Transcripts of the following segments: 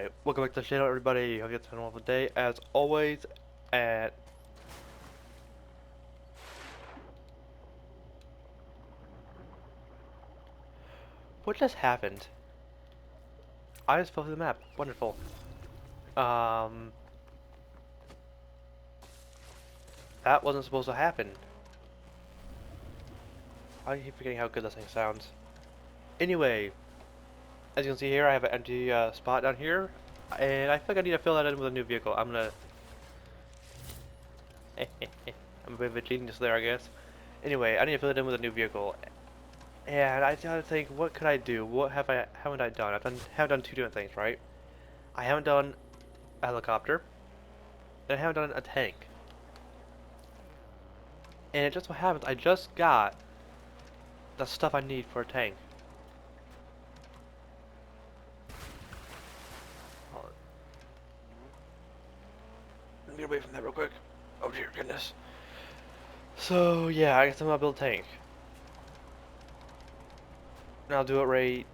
Alright, welcome back to the channel everybody. Hope you have a wonderful day as always. And what just happened? I just fell through the map. Wonderful. Um that wasn't supposed to happen. I keep forgetting how good this thing sounds. Anyway, as you can see here, I have an empty spot down here, and I think I need to fill that in with a new vehicle. I'm a bit of a genius there, I guess. Anyway, I need to fill it in with a new vehicle. And I gotta think, what could I do? What haven't I done? Have done two different things, right? I haven't done a helicopter, and I haven't done a tank. And it just so happens I just got the stuff I need for a tank. Hold on. Let me get away from that real quick. Oh dear goodness. So yeah, I guess I'm gonna build a tank. And I'll do it right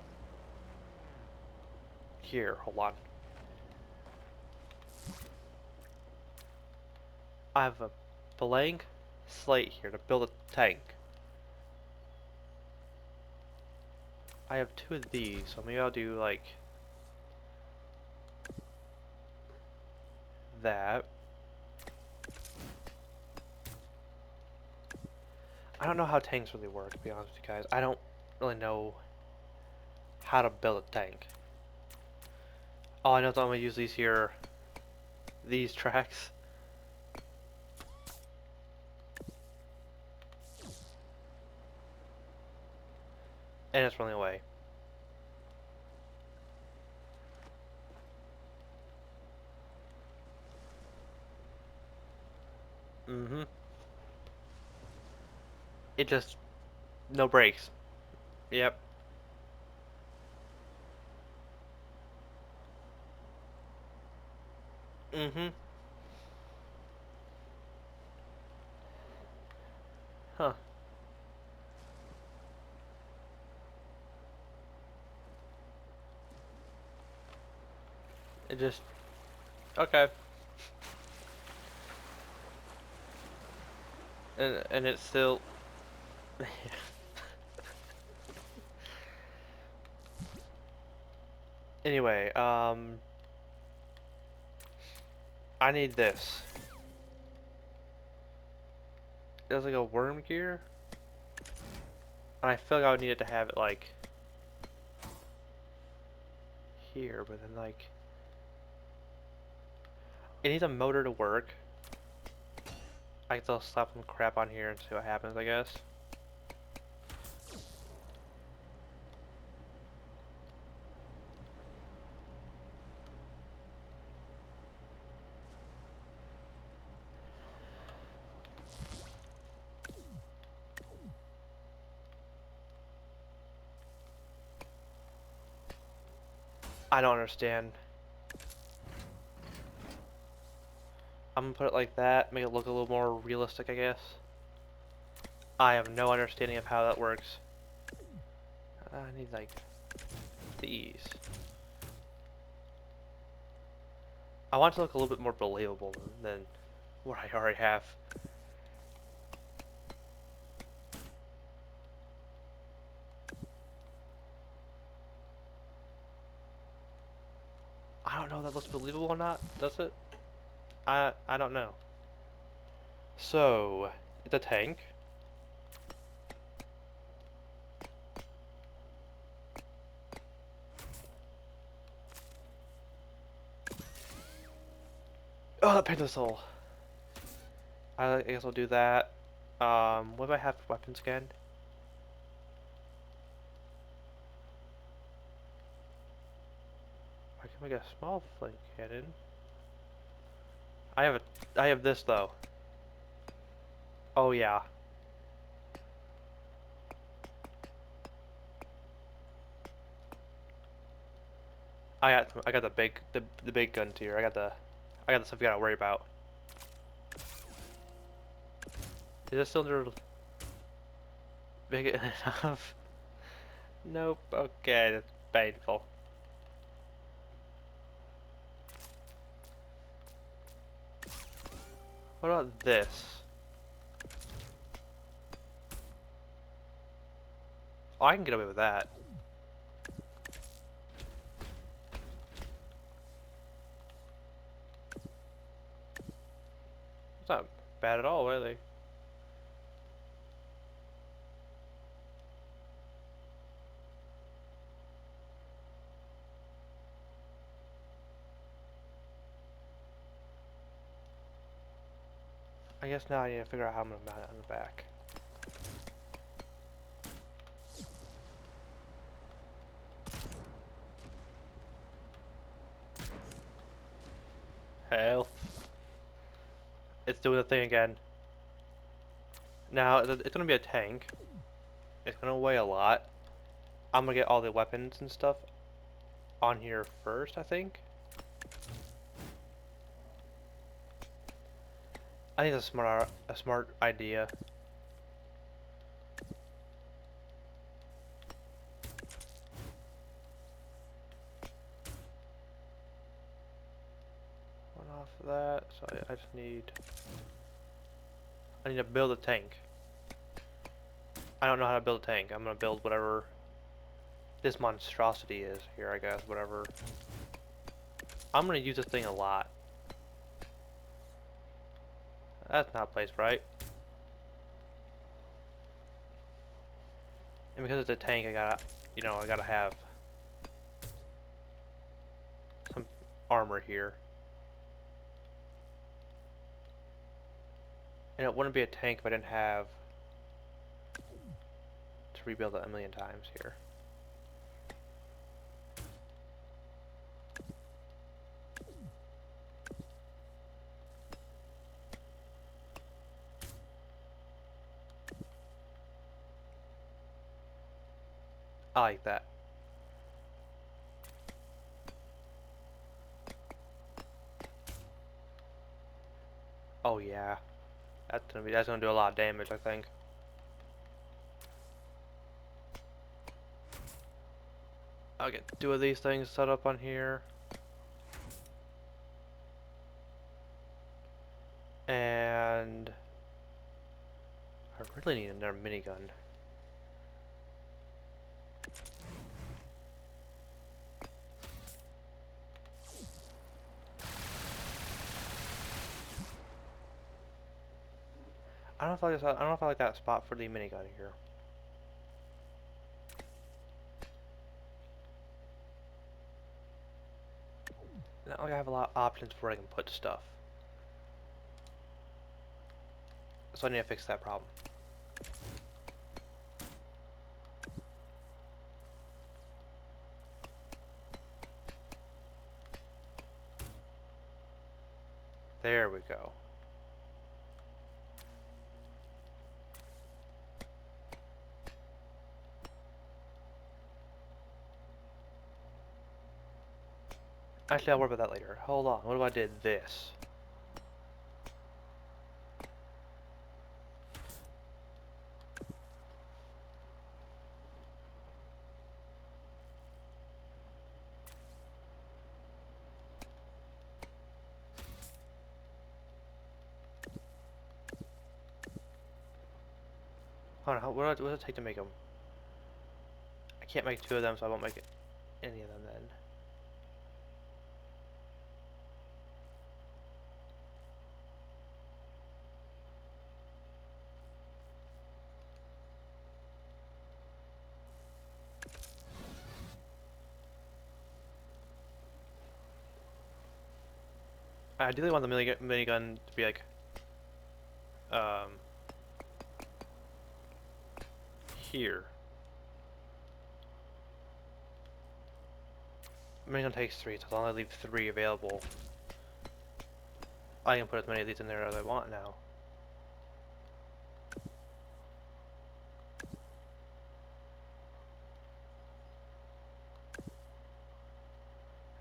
here. Hold on. I have a blank slate here to build a tank. I have two of these, so maybe I'll do like that. I don't know how tanks really work, to be honest with you guys. I don't really know how to build a tank. All I know is I'm gonna use these tracks. And it's running away. Mm-hmm. It just, no brakes. Yep. Mm-hmm. Huh. It just, okay. And it's still, anyway, I need this. There's like a worm gear. And I feel like I would need it to have it like here, but then like, it needs a motor to work. I can still slap some crap on here and see what happens, I guess. I don't understand. I'm gonna put it like that, make it look a little more realistic, I guess. I have no understanding of how that works. I need like these. I want it to look a little bit more believable than what I already have. I don't know if that looks believable or not, does it? I don't know. So, it's a tank. Oh, that paints a soul. I guess I'll do that. What do I have for weapons again? I can make a small flame cannon. I have this though. Oh yeah. I got the big gun tier. I got the stuff you gotta worry about. Is this cylinder big enough? Nope. Okay, that's painful. What about this? Oh, I can get away with that. It's not bad at all, really. I guess now I need to figure out how I'm gonna mount it on the back. Hell. It's doing the thing again. Now, it's gonna be a tank. It's gonna weigh a lot. I'm gonna get all the weapons and stuff on here first, I think. I think it's a smart idea. One off of that, so I just need... I need to build a tank. I don't know how to build a tank. I'm gonna build whatever this monstrosity is here, I guess, whatever. I'm gonna use this thing a lot. That's not placed right. And because it's a tank, I gotta, I gotta have some armor here. And it wouldn't be a tank if I didn't have to rebuild it a million times here. I like that. Oh yeah. That's gonna do a lot of damage, I think. I'll get 2 of these things set up on here. And I really need another minigun. I don't know if I like that spot for the minigun here. Not like I have a lot of options where I can put stuff. So I need to fix that problem. There we go. Actually, I'll worry about that later. Hold on. What if I did this? Hold on. What does it take to make them? I can't make 2 of them, so I won't make any of them then. I ideally want the minigun to be like, here. Minigun takes 3, so as long as I leave 3 available, I can put as many of these in there as I want now.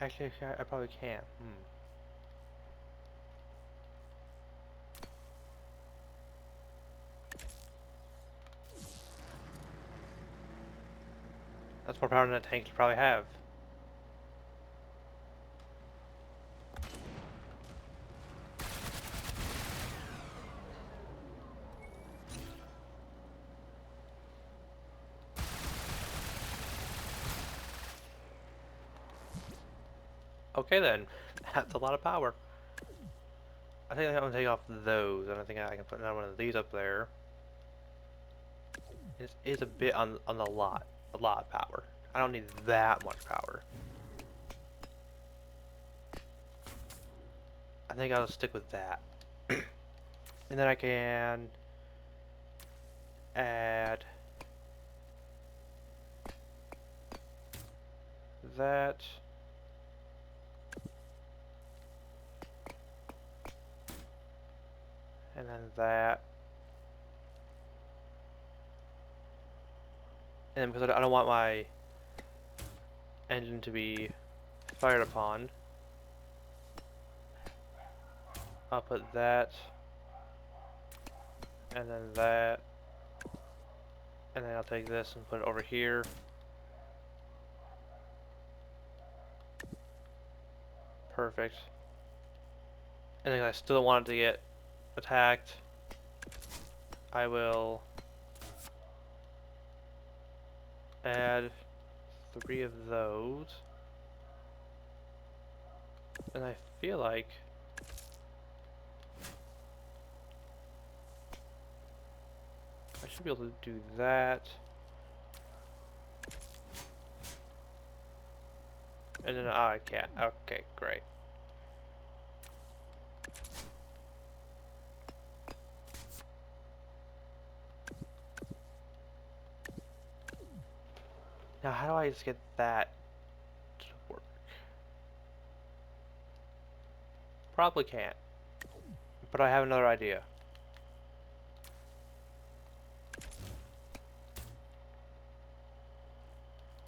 Actually, I probably can. That's more power than a tank you probably have. Okay then, that's a lot of power. I think I'm gonna take off those, and I think I can put another one of these up there. It is a bit on the a lot of power. I don't need that much power. I think I'll stick with that. And then I can add that. And then that. And then because I don't want my engine to be fired upon, I'll put that. And then that. And then I'll take this and put it over here. Perfect. And then I still want it to get attacked. I will add 3 of those. And I feel like I should be able to do that. And then I can't. Okay, great. Now how do I just get that to work? Probably can't. But I have another idea.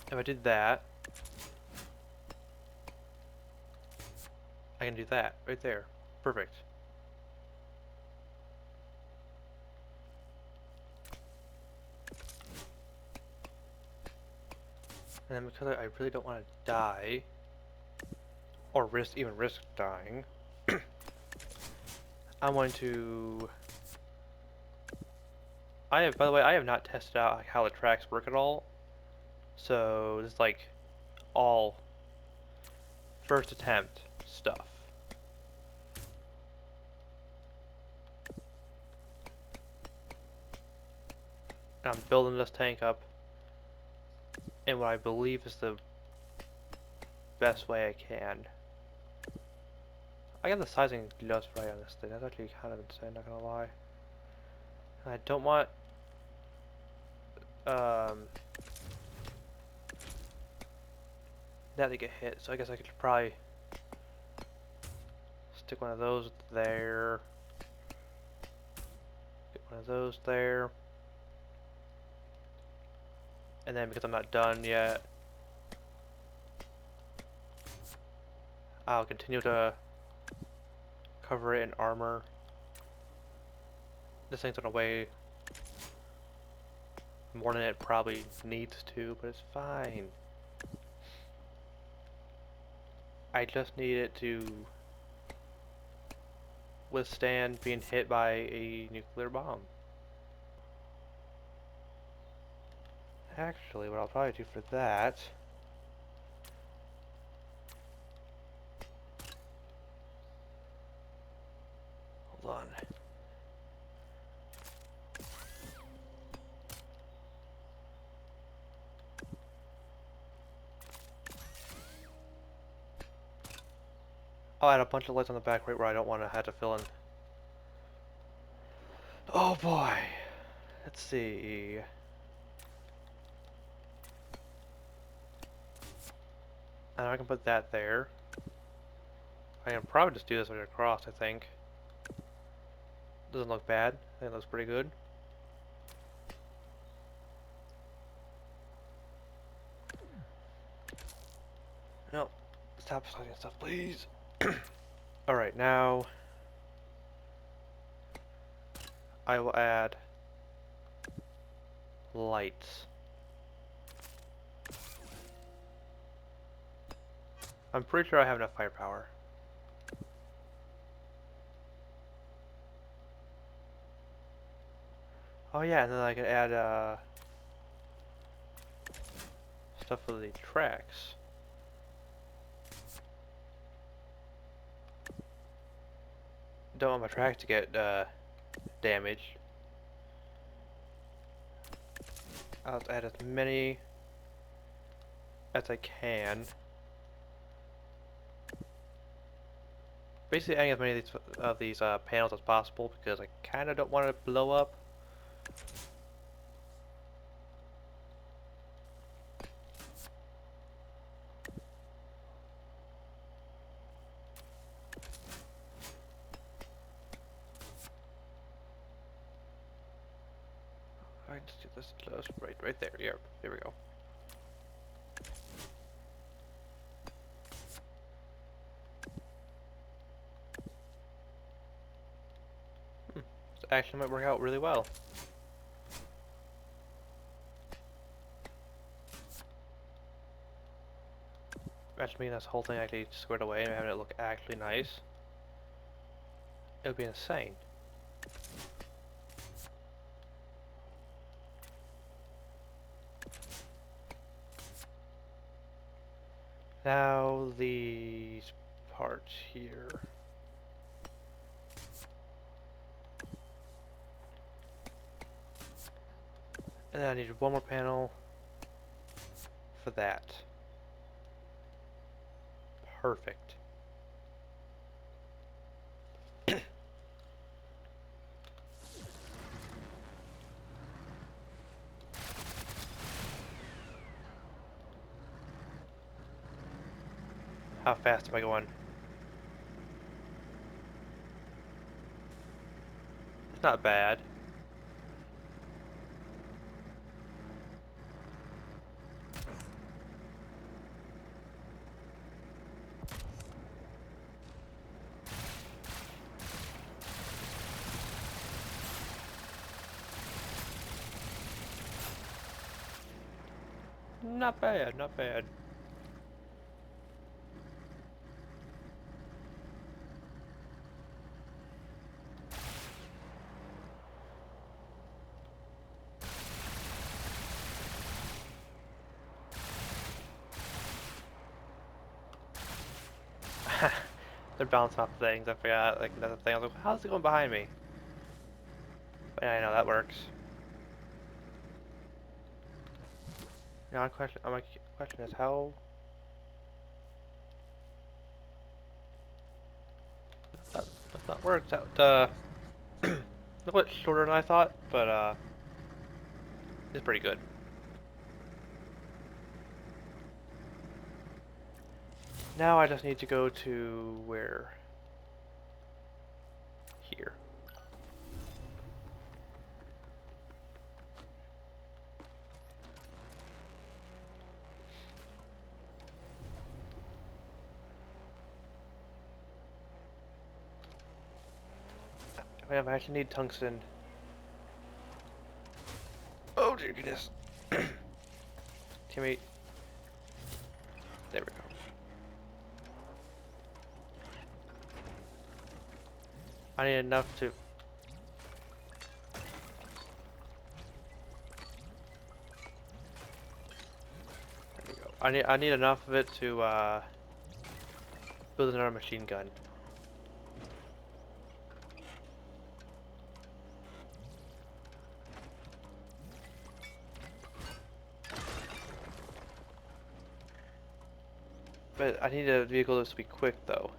If I did that, I can do that right there. Perfect. And then because I really don't want to die, or even risk dying, I'm going to. By the way, I have not tested out how the tracks work at all. So this is like all first attempt stuff. And I'm building this tank up in what I believe is the best way I can. I got the sizing just right on this thing. That's actually kind of insane, not gonna lie. And I don't want that to get hit, so I guess I could probably stick one of those there. Get one of those there. And then because I'm not done yet, I'll continue to cover it in armor. This thing's gonna weigh more than it probably needs to, but it's fine. I just need it to withstand being hit by a nuclear bomb. Actually, what I'll probably do for that, hold on. I'll add a bunch of lights on the back right where I don't want to have to fill in. Oh boy. Let's see. And I can put that there. I can probably just do this right across, I think. Doesn't look bad. I think it looks pretty good. No. Stop sliding stuff, please. Alright, now I will add lights. I'm pretty sure I have enough firepower. Oh yeah, and then I can add stuff for the tracks. Don't want my track to get damaged. I'll add as many as I can. Basically adding as many of these panels as possible because I kind of don't want it to blow up. Alright, let's do this close. Right there. Yeah, there we go. This actually might work out really well. Imagine me this whole thing actually squared away and having it look actually nice. It would be insane. Now these parts here. And then I need one more panel for that. Perfect. How fast am I going? It's not bad. Not bad, not bad. They're bouncing off things. I forgot. Like that's the thing. I was like, how's it going behind me? But yeah, I know that works. Now my question is how. That works out. A little bit shorter than I thought, but it's pretty good. Now I just need to go to where? Here. I actually need tungsten. Oh dear goodness. Teammate. There we go. I need enough to. There we go. I need enough of it to build another machine gun. But I need a vehicle that's to be quick though.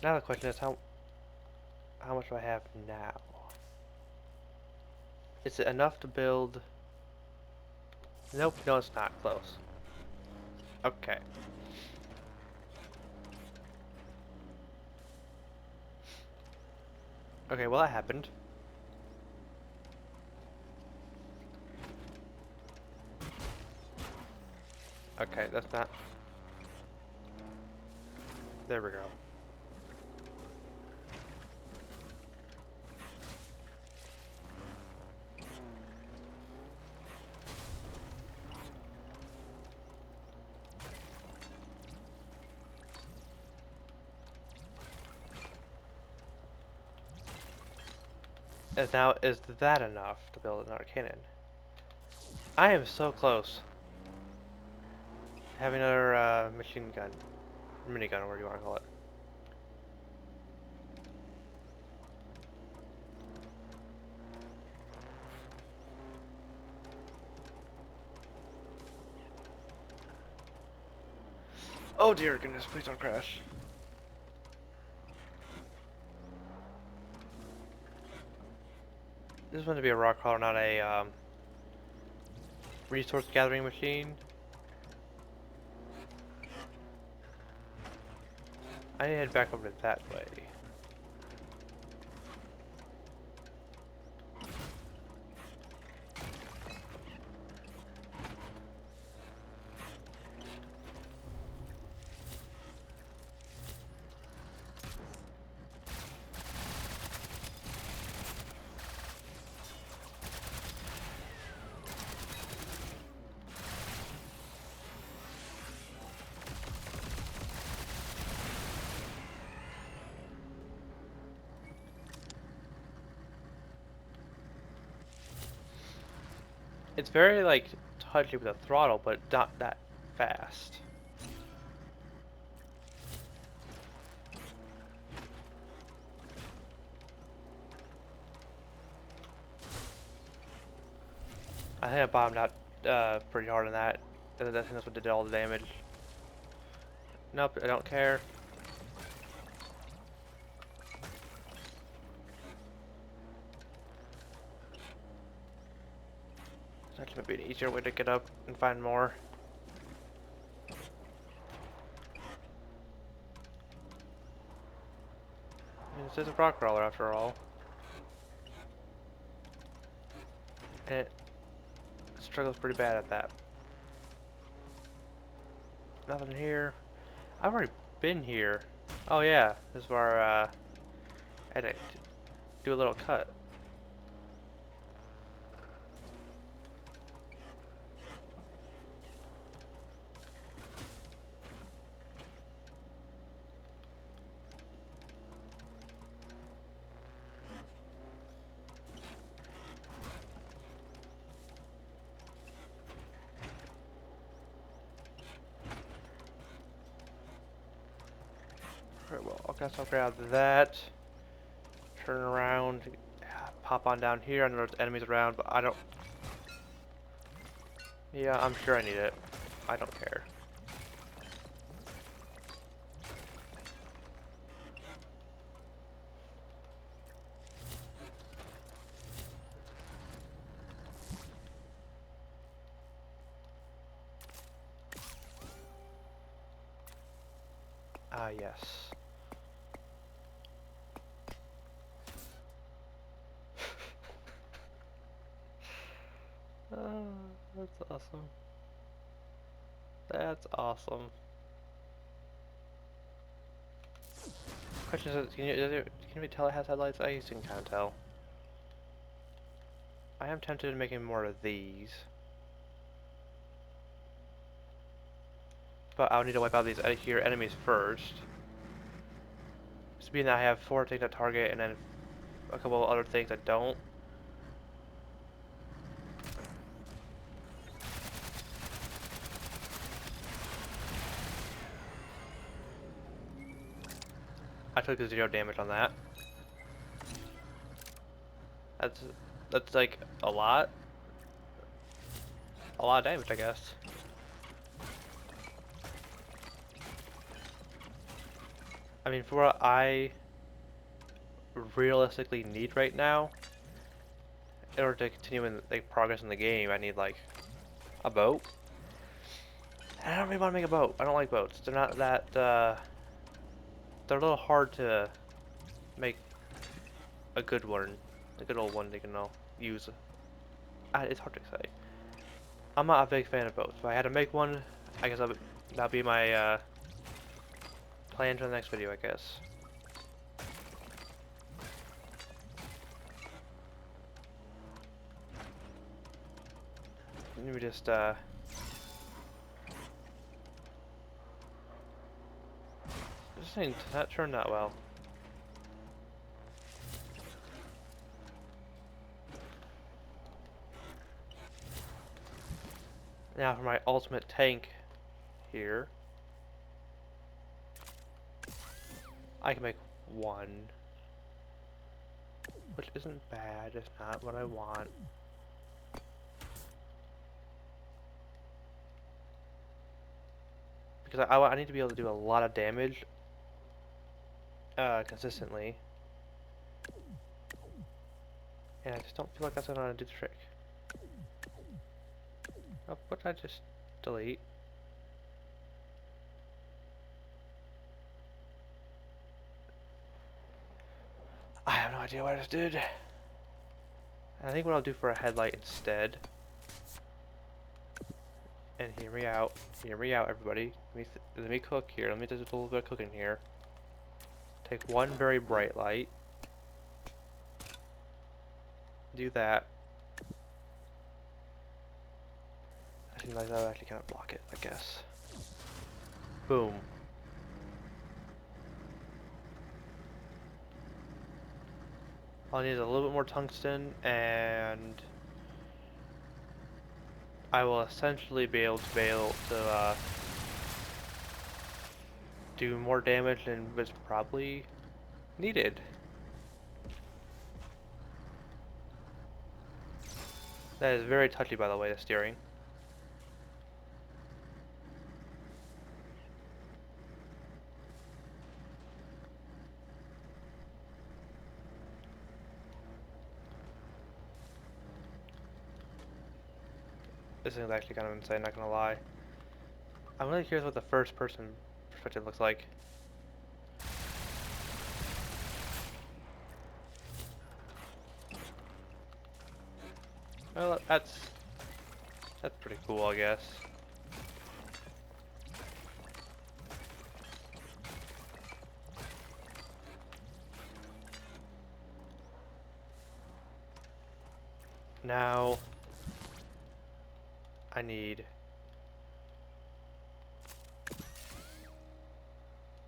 Now the question is how much do I have now? Is it enough to build? Nope, no it's not. Close. Okay. Okay, well that happened. Okay, that's not. There we go. Is that enough to build another cannon? I am so close. Having another machine gun, minigun, or whatever you want to call it. Oh dear goodness, please don't crash. This is meant to be a rock crawler, not a resource gathering machine. I need to head back over that way. It's very like touchy with the throttle, but not that fast. I think I bottomed out pretty hard on that. I think that's what did all the damage. Nope, I don't care. It's actually might be an easier way to get up and find more. I mean, this is a rock crawler after all. And it struggles pretty bad at that. Nothing here. I've already been here. Oh yeah, this is where I had to do a little cut. Alright, well, I guess I'll grab that. Turn around, pop on down here. I know there's enemies around, but I don't. Yeah, I'm sure I need it. I don't care. Ah, yes. Oh, that's awesome. That's awesome. Question is, can you tell it has headlights? I used to kind of tell. I am tempted to making more of these. But I'll need to wipe out these here enemies first. So being that I have 4 things to target and then a couple of other things that don't. I took 0 damage on that. That's like a lot. A lot of damage, I guess. I mean, for what I realistically need right now, in order to continue in like progress in the game, I need like a boat. And I don't really want to make a boat. I don't like boats. They're not that. They're a little hard to make a good one, a good old one they can all use. It's hard to say. I'm not a big fan of boats. If I had to make one, I guess that'll be my plan for the next video, I guess. Let me just this thing does not turn that well. Now for my ultimate tank here, I can make one, which isn't bad, it's not what I want. Because I need to be able to do a lot of damage consistently. And I just don't feel like that's gonna do the trick. Oh, what did I just delete? I have no idea what I just did. I think what I'll do for a headlight instead, and hear me out, everybody. Let me cook here. Let me do a little bit of cooking here. Take one very bright light. Do that. I think like that'll actually kind of block it, I guess. Boom. I'll need a little bit more tungsten, and I will essentially be able to do more damage than was probably needed. That is very touchy, by the way, the steering. This thing is actually kind of insane, not gonna lie. I'm really curious what the first person perspective looks like. Well, that's pretty cool, I guess. Now, I need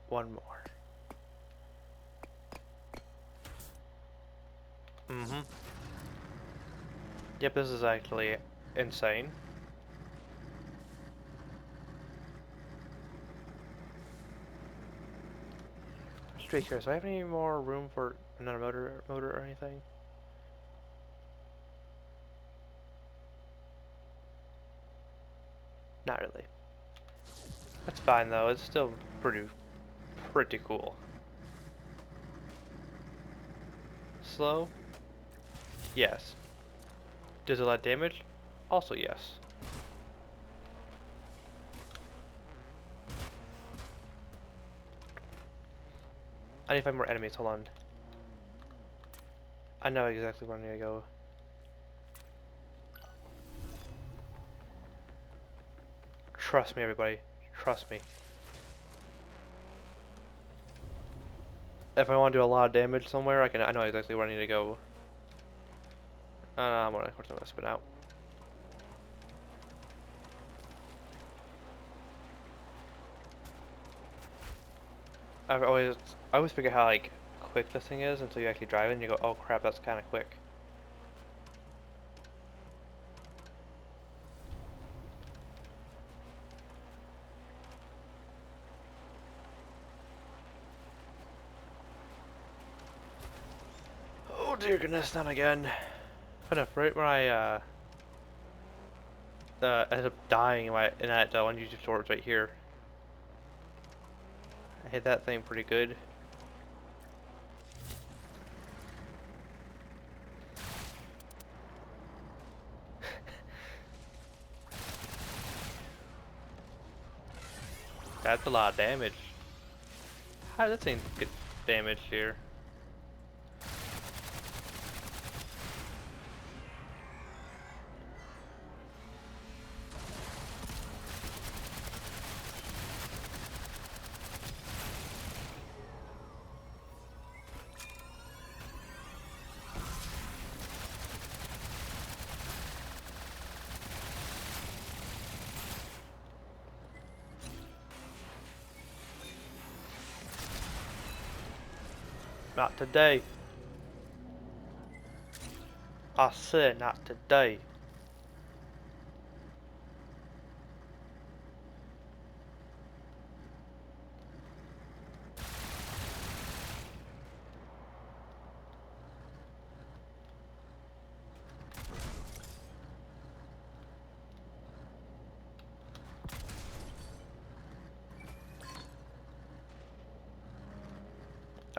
one more. Mm-hmm. Yep, this is actually insane. Straight here. So I have any more room for another motor or anything? Not really. That's fine though. It's still pretty cool. Slow? Yes. Does it let damage? Also yes. I need to find more enemies. Hold on. I know exactly where I need to go. Trust me, everybody. Trust me. If I want to do a lot of damage somewhere, I know exactly where I need to go. Of course I'm gonna spin out. I always forget how like quick this thing is until you actually drive it and you go, oh crap, that's kind of quick. Oh dear goodness, not again. Kind of right when I ended up dying in that one YouTube shorts right here. I hit that thing pretty good. That's a lot of damage. How did that thing get damaged here? Not today. I said not today.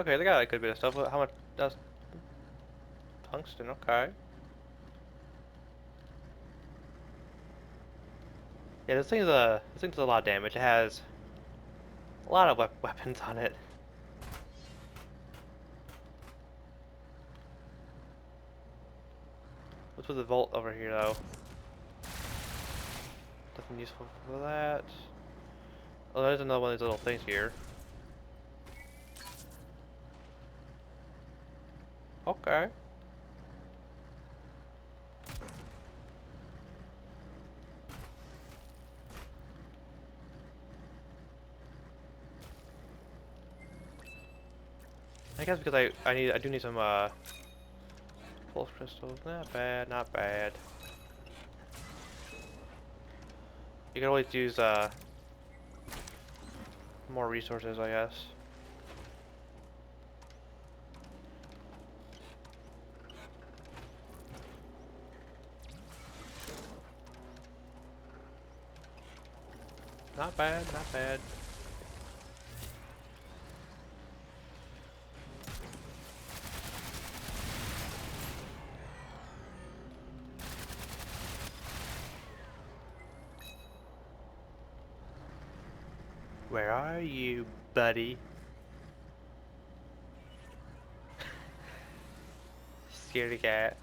Okay, they got a good bit of stuff. How much does tungsten? Okay. Yeah, this thing does a lot of damage. It has a lot of weapons on it. What's with the vault over here though? Nothing useful for that. Oh, there's another one of these little things here. Okay. I guess because I do need some pulse crystals. Not bad, not bad. You can always use more resources, I guess. Not bad, not bad. Where are you, buddy? Scaredy cat.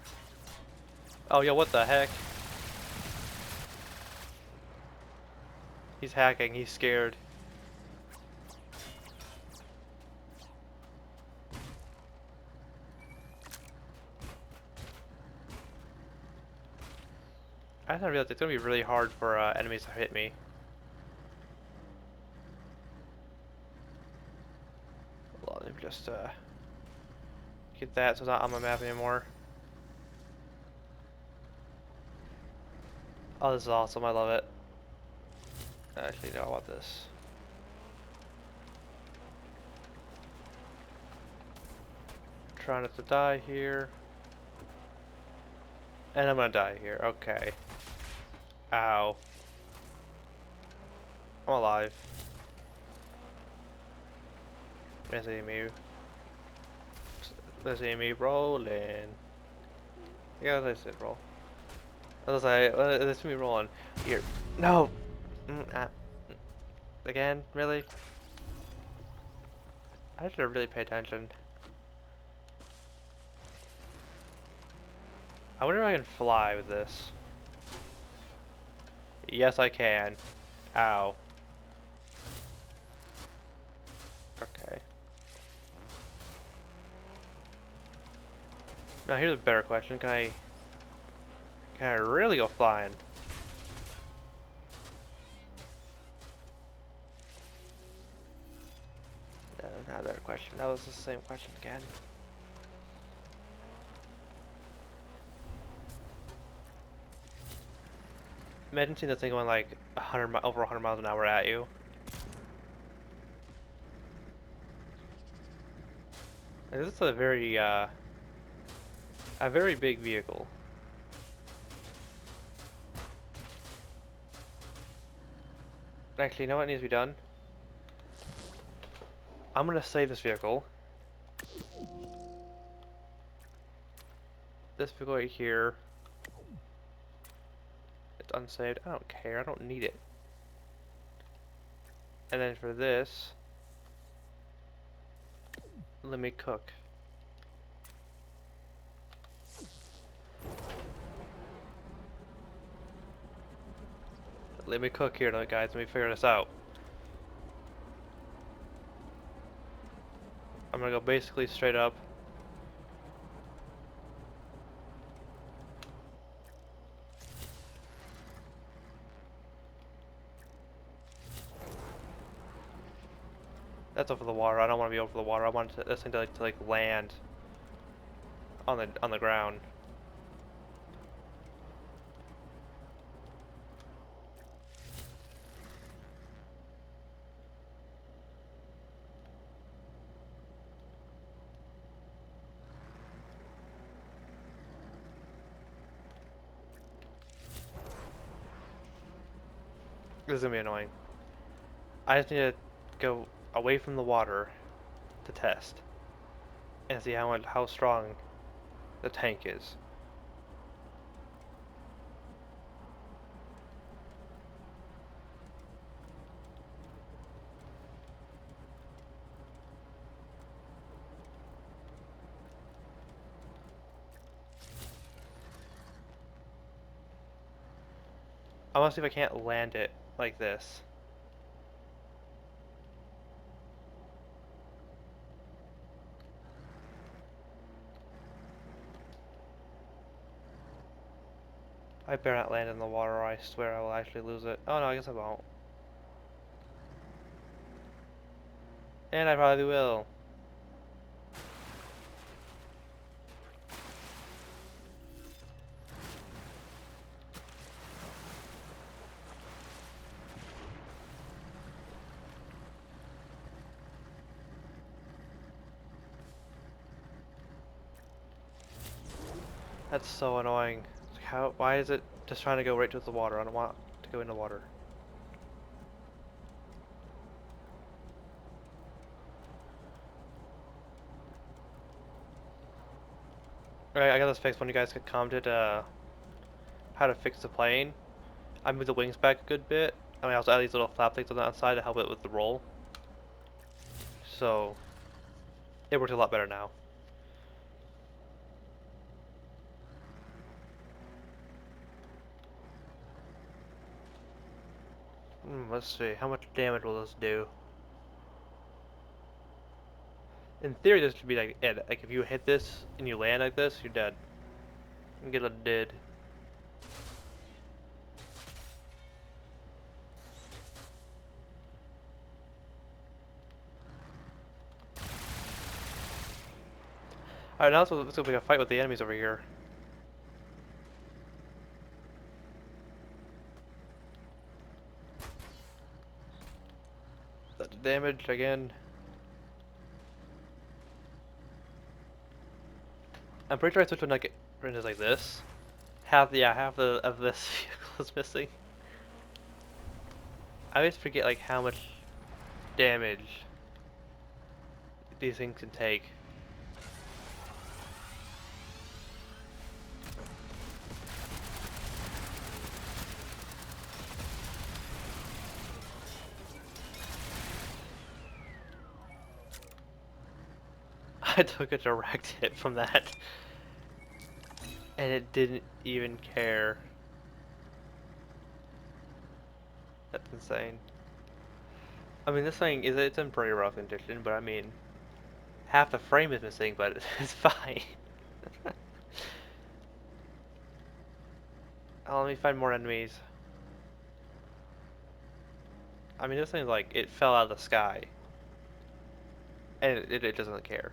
Oh, yo, what the heck? He's hacking, he's scared. I didn't realize it's gonna be really hard for enemies to hit me. Well, let me just get that so it's not on my map anymore. Oh, this is awesome, I love it. Actually, no, I want this. Trying not to die here. And I'm gonna die here, okay. Ow. I'm alive. Let's see me. Let's see me rolling. Yeah, as I said, roll. As I let's see me rolling. Here. No! Again? Really? I should have really paid attention. I wonder if I can fly with this. Yes, I can. Ow. Okay. Now here's a better question. Can I really go flying? No, not a better question. That was the same question again. Imagine seeing this thing going like over 100 miles an hour at you. And this is a very big vehicle. Actually, you know what needs to be done? I'm gonna save this vehicle. This vehicle right here. It's unsaved. I don't care. I don't need it. And then for this, let me cook. Let me cook here, guys. Let me figure this out. I'm gonna go basically straight up. That's over the water. I don't want to be over the water. I want this thing to like land on the ground. This is gonna be annoying. I just need to go away from the water to test. and see how strong the tank is. I want to see if I can't land it like this. I better not land in the water or I swear I will actually lose it. Oh no, I guess I won't. And I probably will. That's so annoying. Why is it just trying to go right to the water? I don't want to go in the water. Alright, I got this fixed. When you guys commented how to fix the plane, I moved the wings back a good bit. I mean, I also added these little flap things on the outside to help it with the roll. So, it works a lot better now. Let's see, how much damage will this do? In theory, this should be like it. Like if you hit this and you land like this, you're dead. You get a dead. Alright, now let's go make a fight with the enemies over here. The damage again. I'm pretty sure I switched when like printers like this. Half of this vehicle is missing. I always forget like how much damage these things can take. I took a direct hit from that. And it didn't even care. That's insane. I mean, this thing it's in pretty rough condition, but I mean, half the frame is missing, but it's fine. Oh, let me find more enemies. I mean, this thing like it fell out of the sky, and it doesn't care.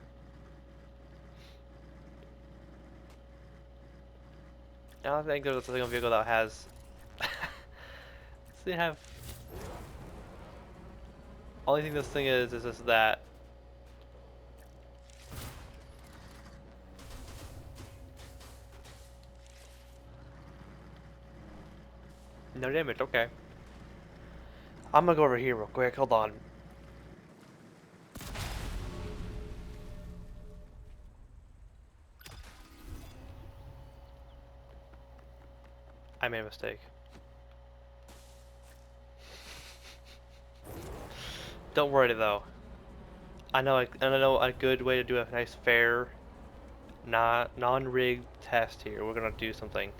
I don't think there's a single vehicle that has. They have. Only thing this thing is just that. No damage. Okay. I'm gonna go over here real quick. Hold on. I made a mistake. Don't worry though. I know a good way to do a nice fair, not non-rigged test here. We're gonna do something.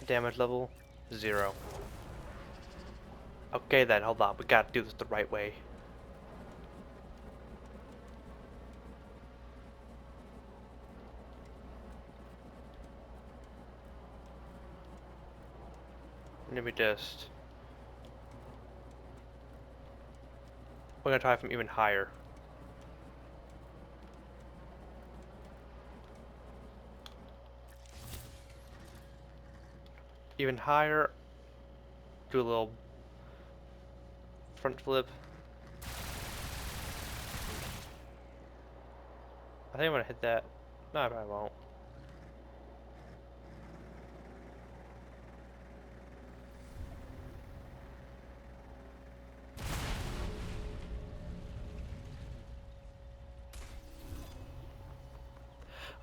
Damage level 0. Okay then, hold on. We gotta do this the right way. Let me just. We're gonna try from even higher. Even higher. Do a little front flip. I think I'm gonna hit that. No, I probably won't.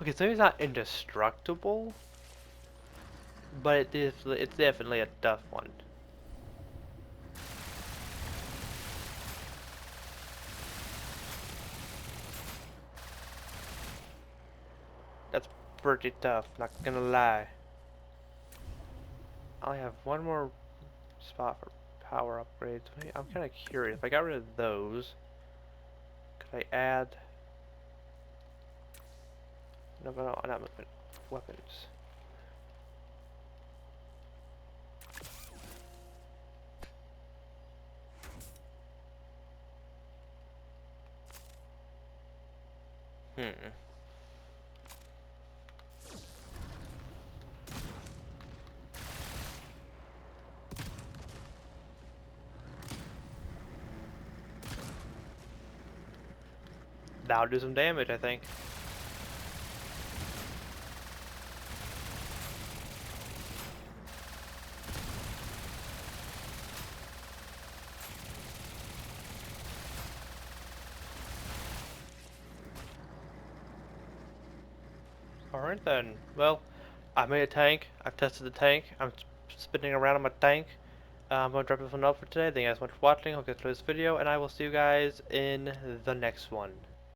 Okay, so it's not indestructible, but it's definitely a tough one. That's pretty tough, not gonna lie. I have one more spot for power upgrades. I'm kind of curious. If I got rid of those, could I add? No, no, not movement. Weapons. Hmm. That'll do some damage, I think. Alright then. Well, I made a tank. I've tested the tank. I'm spinning around on my tank. I'm going to drop this one off for today. Thank you guys so much for watching. Hope you guys enjoyed this video, and I will see you guys in the next one.